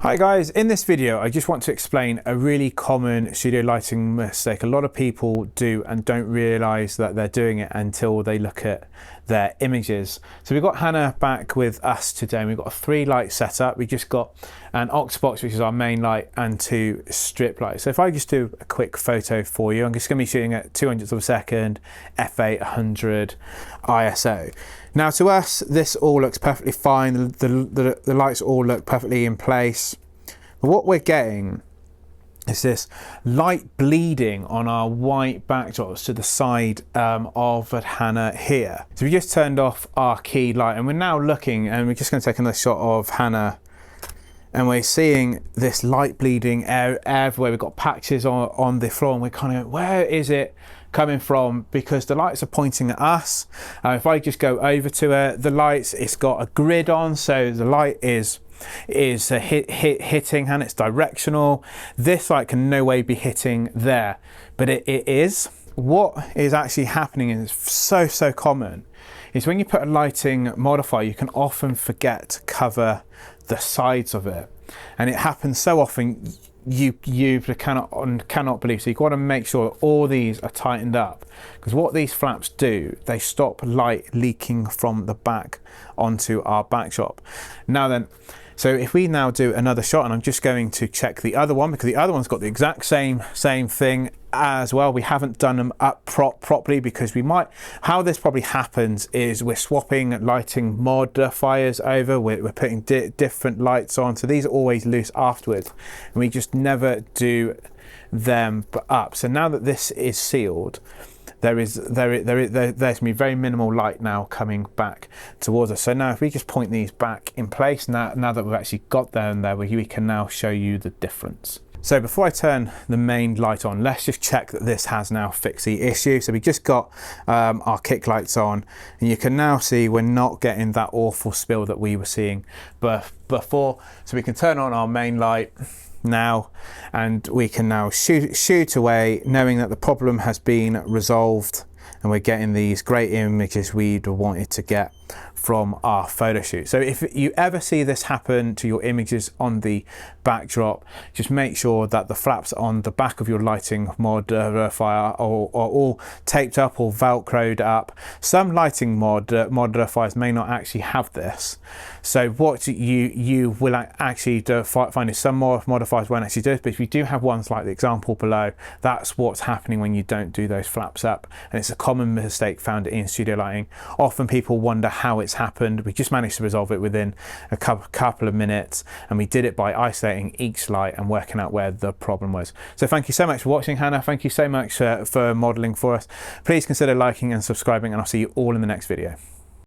Hi guys, in this video I just want to explain a really common studio lighting mistake a lot of people do and don't realise that they're doing it until they look at their images. So we've got Hannah back with us today and we've got a 3 light setup. We just got an Octobox, which is our main light, and 2 strip lights. So if I just do a quick photo for you, I'm just going to be shooting at 200ths of a second, f8 100 ISO. Now to us this all looks perfectly fine, the lights all look perfectly in place, but what we're getting is this light bleeding on our white backdrops to the side of Hannah here. So we just turned off our key light and we're now looking, and we're just going to take another shot of Hannah, and we're seeing this light bleeding everywhere. We've got patches on the floor and we're kind of, where is it coming from? Because the lights are pointing at us. If I just go over to the lights, it's got a grid on, so the light is hitting and it's directional. This light can no way be hitting there, but it is. What is actually happening is so common is when you put a lighting modifier, you can often forget to cover the sides of it, and it happens so often you cannot believe. So you've got to make sure all these are tightened up, because what these flaps do, they stop light leaking from the back onto our backdrop. Now then, so if we now do another shot, and I'm just going to check the other one because the other one's got the exact same thing as well. We haven't done them up properly because we might, how this probably happens is we're swapping lighting modifiers over, we're putting different lights on, so these are always loose afterwards and we just never do them up. So now that this is sealed, there's going to be very minimal light now coming back towards us. So now if we just point these back in place, now that we've actually got them there, we can now show you the difference. So before I turn the main light on, let's just check that this has now fixed the issue. So we just got our kick lights on, and you can now see we're not getting that awful spill that we were seeing before. So we can turn on our main light now, and we can now shoot away, knowing that the problem has been resolved and we're getting these great images we'd wanted to get from our photo shoot. So if you ever see this happen to your images on the backdrop, just make sure that the flaps on the back of your lighting modifier are all taped up or velcroed up. Some lighting modifiers may not actually have this. So what you will actually find is some more modifiers won't actually do this, but if you do have ones like the example below, that's what's happening when you don't do those flaps up. And it's a common mistake found in studio lighting. Often people wonder how it's happened. We just managed to resolve it within a couple of minutes, and we did it by isolating each light and working out where the problem was. So thank you so much for watching, Hannah. Thank you so much for modeling for us. Please consider liking and subscribing, and I'll see you all in the next video.